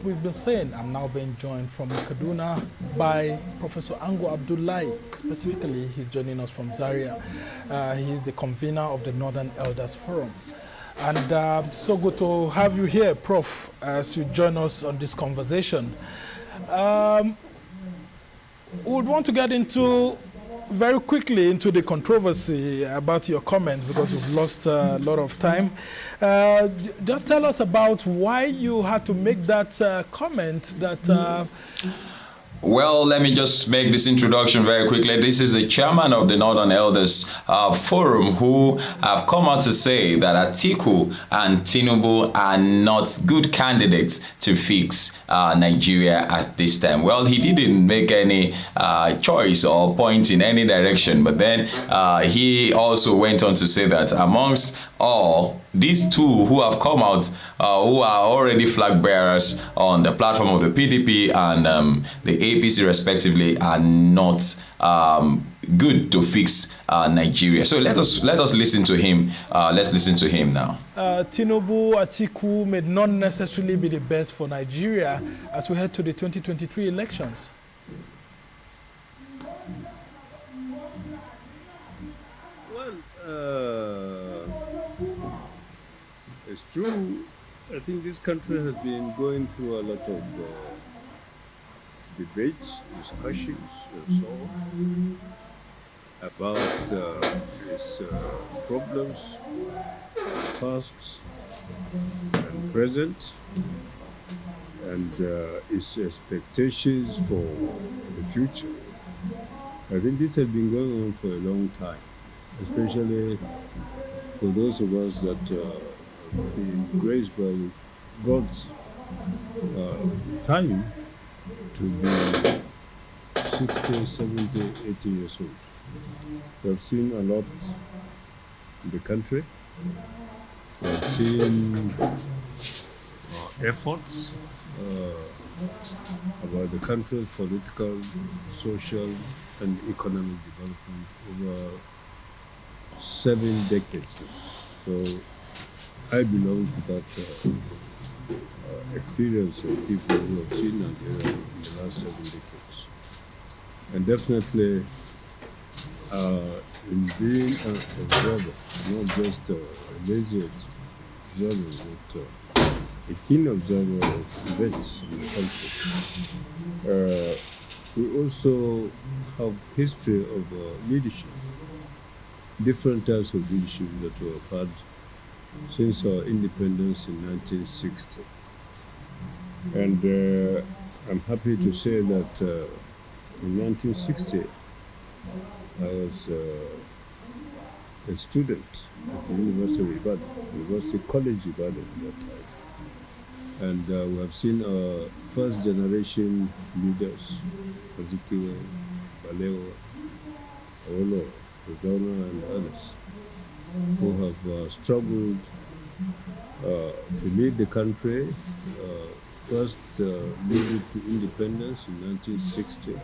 we've been saying, I'm now being joined from Kaduna by Professor Ango Abdullahi. Specifically, he's joining us from Zaria. He's the convener of the Northern Elders Forum. And so good to have you here, Prof, as you join us on this conversation. We would want to get into very quickly into the controversy about your comments because we've lost a lot of time. Just tell us about why you had to make that comment that... Well, let me just make this introduction very quickly. This is the chairman of the Northern Elders Forum who have come out to say that Atiku and Tinubu are not good candidates to fix Nigeria at this time. Well, he didn't make any choice or point in any direction, but then he also went on to say that amongst all these two who have come out, who are already flag bearers on the platform of the PDP and the APC respectively, are not good to fix Nigeria. So let us listen to him. Let's listen to him now. Tinubu, Atiku may not necessarily be the best for Nigeria as we head to the 2023 elections. It's true. I think this country has been going through a lot of debates, discussions, and so on about its problems, past and present, and its expectations for the future. I think this has been going on for a long time, especially for those of us that been graced by God's time to be 60, 70, 80 years old. We have seen a lot in the country. We have seen efforts about the country's political, social, and economic development over 7 decades. So I belong to that experience of people who have seen Nigeria in the last 7 decades. And definitely in being an observer, not just a lazy observer, but a keen observer of events in the country. We also have history of leadership, different types of leadership that we have had since our independence in 1960. And I'm happy to say that in 1960, I was a student at the University of Ibadan, University College Ibadan at that time. And we have seen our first generation leaders, Atiku, Balewa, Olo, Rodona, and others, who have struggled to lead the country, first leading to independence in 1960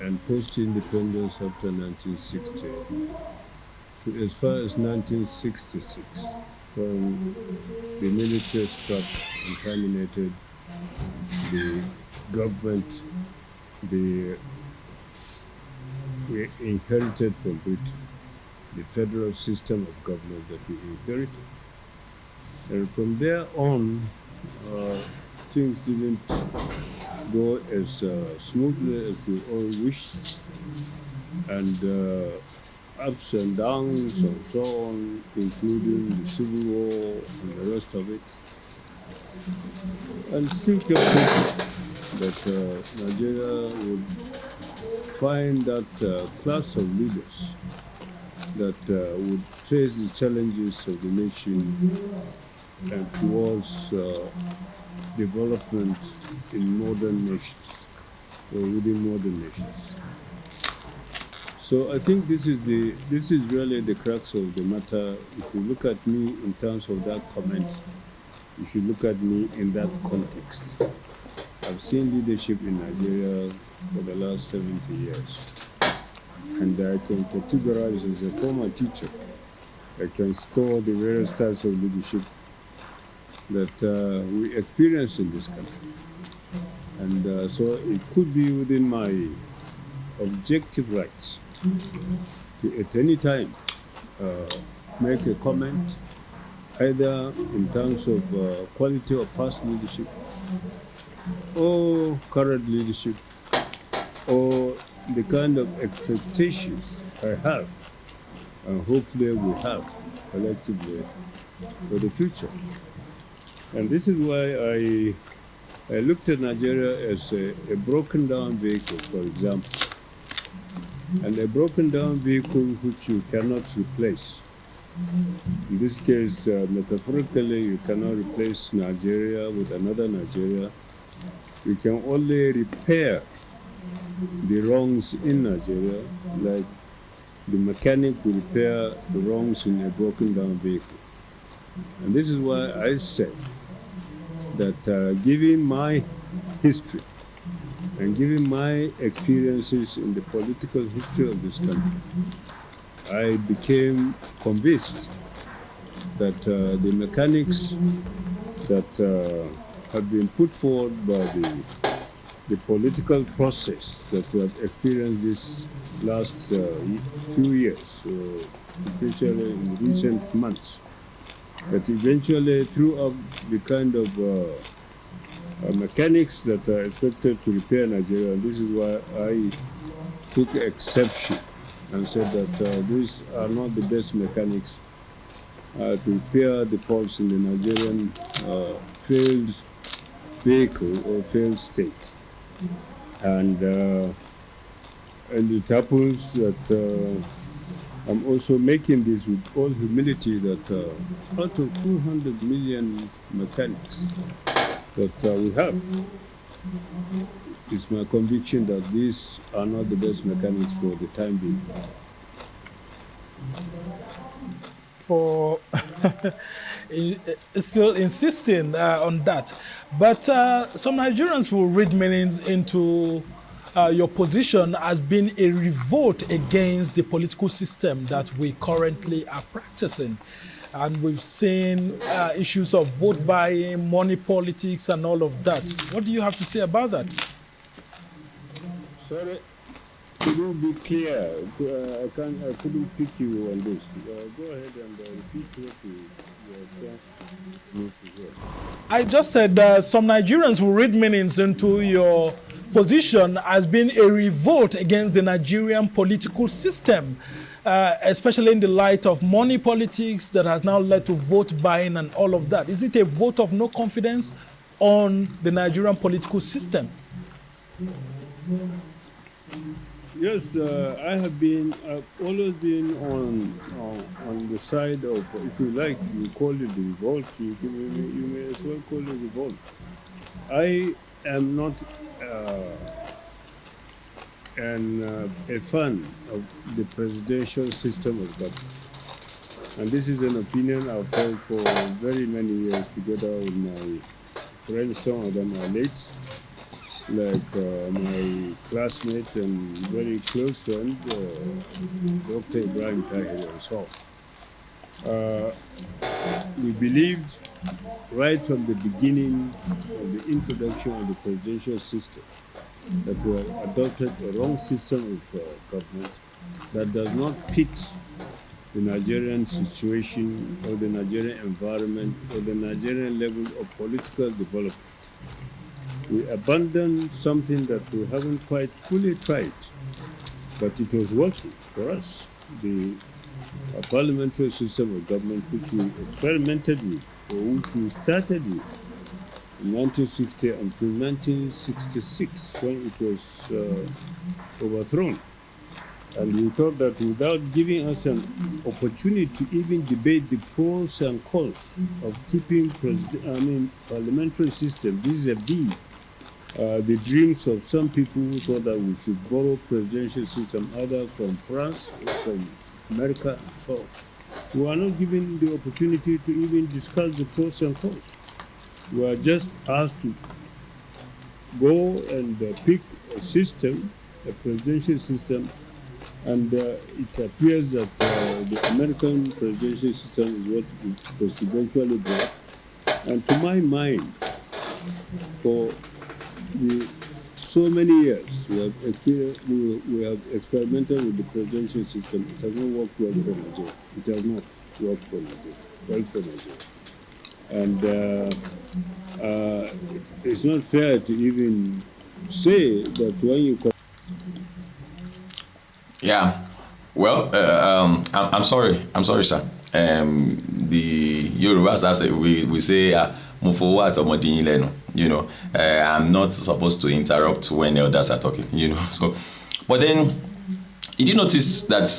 and post-independence after 1960 to as far as 1966 when the military struck and terminated the government we inherited from Britain, the federal system of government that we inherited. And from there on, things didn't go as smoothly as we all wished, and ups and downs and so on, including the Civil War and the rest of it. And still kept hoping that Nigeria would find that class of leaders that would face the challenges of the nation and towards development in modern nations, or within modern nations. So I think this is really the crux of the matter. If you look at me in terms of that comment, you should look at me in that context. I've seen leadership in Nigeria for the last 70 years. And I can categorize as a former teacher. I can score the various types of leadership that we experience in this country. And so it could be within my objective rights to at any time make a comment, either in terms of quality of past leadership or current leadership, or the kind of expectations I have and hopefully we have collectively for the future. And this is why I looked at Nigeria as a broken down vehicle, for example, and a broken down vehicle which you cannot replace. In this case, metaphorically, you cannot replace Nigeria with another Nigeria. You can only repair the wrongs in Nigeria, like the mechanic will repair the wrongs in a broken down vehicle. And this is why I said that given my history and given my experiences in the political history of this country, I became convinced that the mechanics that have been put forward by the political process that we have experienced this last few years, especially in recent months, that eventually threw up the kind of mechanics that are expected to repair Nigeria. And this is why I took exception and said that these are not the best mechanics to repair the faults in the Nigerian failed vehicle or failed state. And it happens that I'm also making this with all humility that out of 200 million mechanics that we have, it's my conviction that these are not the best mechanics for the time being. For still insisting on that. But some Nigerians will read meanings into your position as being a revolt against the political system that we currently are practicing. And we've seen issues of vote buying, money politics, and all of that. What do you have to say about that? Sorry, could you be clear? I couldn't pick you on this. Go ahead and repeat what you were trying to hear. I just said some Nigerians will read meanings into your position as being a revolt against the Nigerian political system, especially in the light of money politics that has now led to vote buying and all of that. Is it a vote of no confidence on the Nigerian political system? Yes, I've always been on the side of, if you like, you call it the revolt, you may as well call it revolt. I am not a fan of the presidential system of government. And this is an opinion I've held for very many years together with my friends, some of them are late, like my classmate and very close friend, Dr. Ibrahim Tahir himself. We believed right from the beginning of the introduction of the presidential system that we have adopted a wrong system of government that does not fit the Nigerian situation or the Nigerian environment or the Nigerian level of political development. We abandoned something that we haven't quite fully tried, but it was working for us. The parliamentary system of government which we experimented with, or which we started with in 1960 until 1966 when it was overthrown. And we thought that without giving us an opportunity to even debate the pros and cons of keeping parliamentary system vis-a-vis the dreams of some people who thought that we should borrow presidential system either from France or from America and so on. We are not given the opportunity to even discuss the pros and cons. We are just asked to go and pick a system, a presidential system, and it appears that the American presidential system is what was eventually brought. And to my mind, for so many years, we have experimented with the presidential system. It has not worked well for Nigeria. It has not worked well for Nigeria. And it's not fair to even say that when you... Yeah. Well, I'm sorry, sir. The Yorubas, we say, you know, I'm not supposed to interrupt when elders are talking, you know. So, but then, did you notice that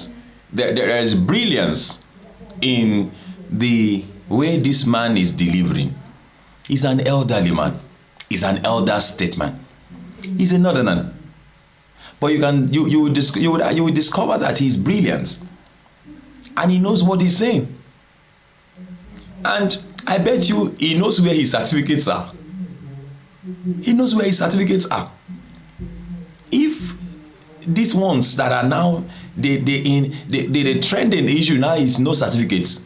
there is brilliance in the way this man is delivering? He's an elderly man. He's an elder statesman. He's a northerner. But you will discover that he's brilliant, and he knows what he's saying. And I bet you he knows where his certificates are. He knows where his certificates are. If these ones that are now the trending issue now is no certificates,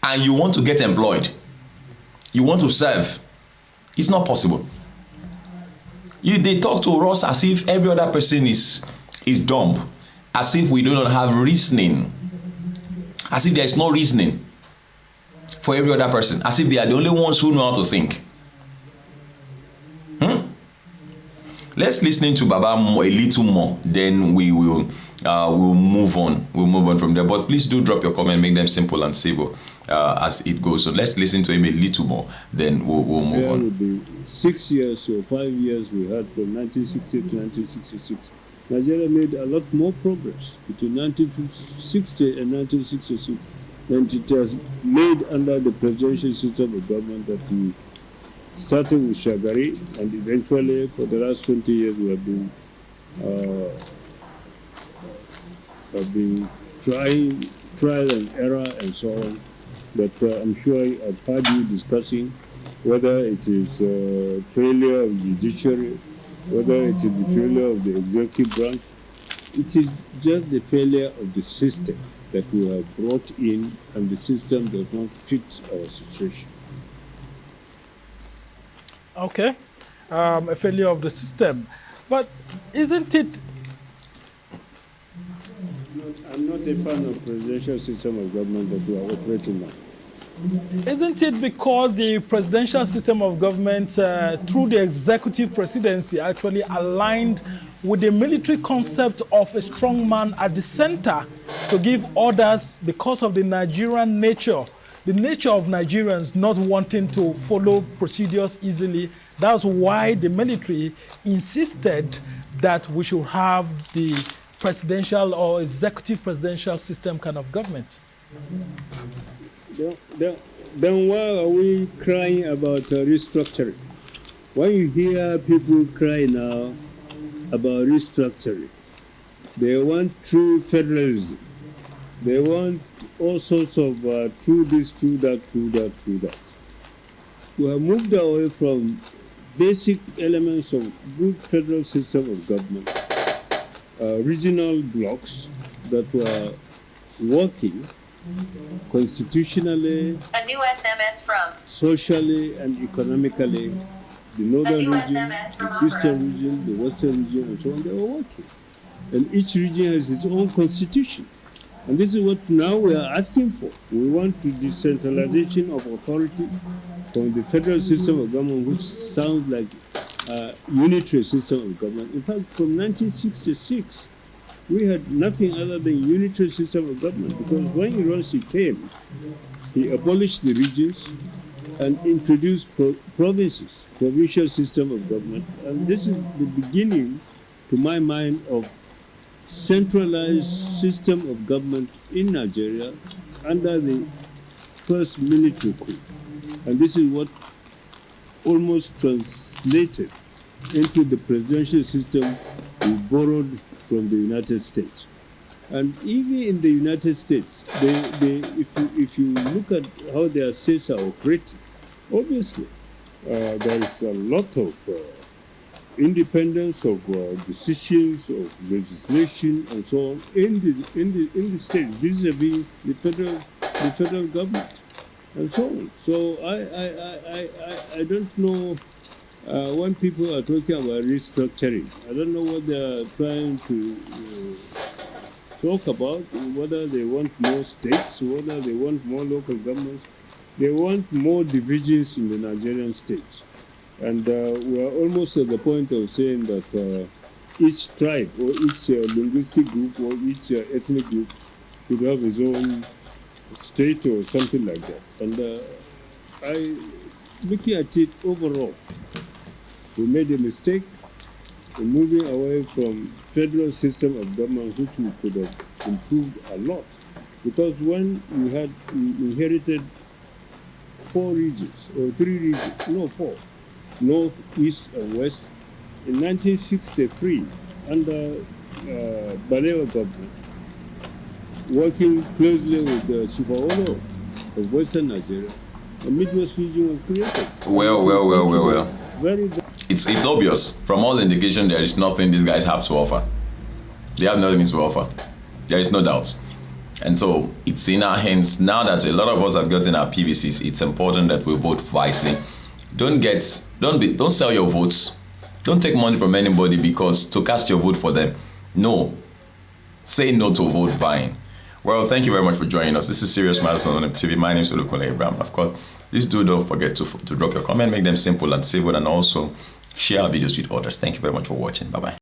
and you want to get employed, you want to serve, it's not possible. They talk to us as if every other person is dumb, as if we do not have reasoning, as if there is no reasoning for every other person, as if they are the only ones who know how to think. Let's listen to Baba a little more, then we will we'll move on. We'll move on from there. But please do drop your comment, make them simple and simple as it goes. So let's listen to him a little more, then we'll move on. With the 6 years or 5 years we had from 1960 to 1966, Nigeria made a lot more progress between 1960 and 1966 than it has made under the presidential system of government that we started with Shagari, and eventually for the last 20 years we have been trial and error and so on. But I'm sure I've heard you discussing whether it is failure of the judiciary, whether it is the failure of the executive branch. It is just the failure of the system that we have brought in, and the system does not fit our situation. Okay, a failure of the system. But isn't it... I'm not a fan of presidential system of government that we are operating now. Isn't it because the presidential system of government through the executive presidency actually aligned with the military concept of a strong man at the center to give orders because of the Nigerian nature, the nature of Nigerians not wanting to follow procedures easily? That's why the military insisted that we should have the presidential or executive presidential system kind of government. Then why are we crying about restructuring? When you hear people cry now about restructuring, they want true federalism. They want all sorts of true this, true that, true that, true that. We have moved away from basic elements of good federal system of government, regional blocks that were working constitutionally, a new SMS from socially and economically. The northern region, the eastern region, the western region, and so on, they were working. And each region has its own constitution. And this is what now we are asking for. We want to decentralization of authority from the federal system of government, which sounds like a unitary system of government. In fact, from 1966, we had nothing other than unitary system of government, because when Ironsi came, he abolished the regions and introduced provinces, provincial system of government. And this is the beginning, to my mind, of centralized system of government in Nigeria under the first military coup. And this is what almost translated into the presidential system we borrowed from the United States. And even in the United States, if you look at how their states are operating, obviously there is a lot of independence of decisions, of legislation, and so on in the state vis-a-vis the federal government. and so on. So I don't know when people are talking about restructuring. I don't know what they are trying to talk about, whether they want more states, whether they want more local governments. They want more divisions in the Nigerian states. And we are almost at the point of saying that each tribe or each linguistic group or each ethnic group could have its own state or something like that. And looking at it overall, we made a mistake in moving away from federal system of government, which we could have improved a lot. Because when we inherited 4 regions, or 3 regions, no, 4, North, East, and West, in 1963, under Balewa government, working closely with the Chifaolo of Western Nigeria, the Midwest region was created. Well. Very, It's obvious from all indication there is nothing these guys have to offer. They have nothing to offer. There is no doubt. And so it's in our hands now that a lot of us have gotten our PVCs. It's important that we vote wisely. Don't sell your votes. Don't take money from anybody because to cast your vote for them. No. Say no to vote buying. Well, thank you very much for joining us. This is Serious Matters on ONIF TV. My name is Olukunle Abraham. Of course, please don't forget to drop your comment, make them simple and civil, and also share our videos with others. Thank you very much for watching. Bye-bye.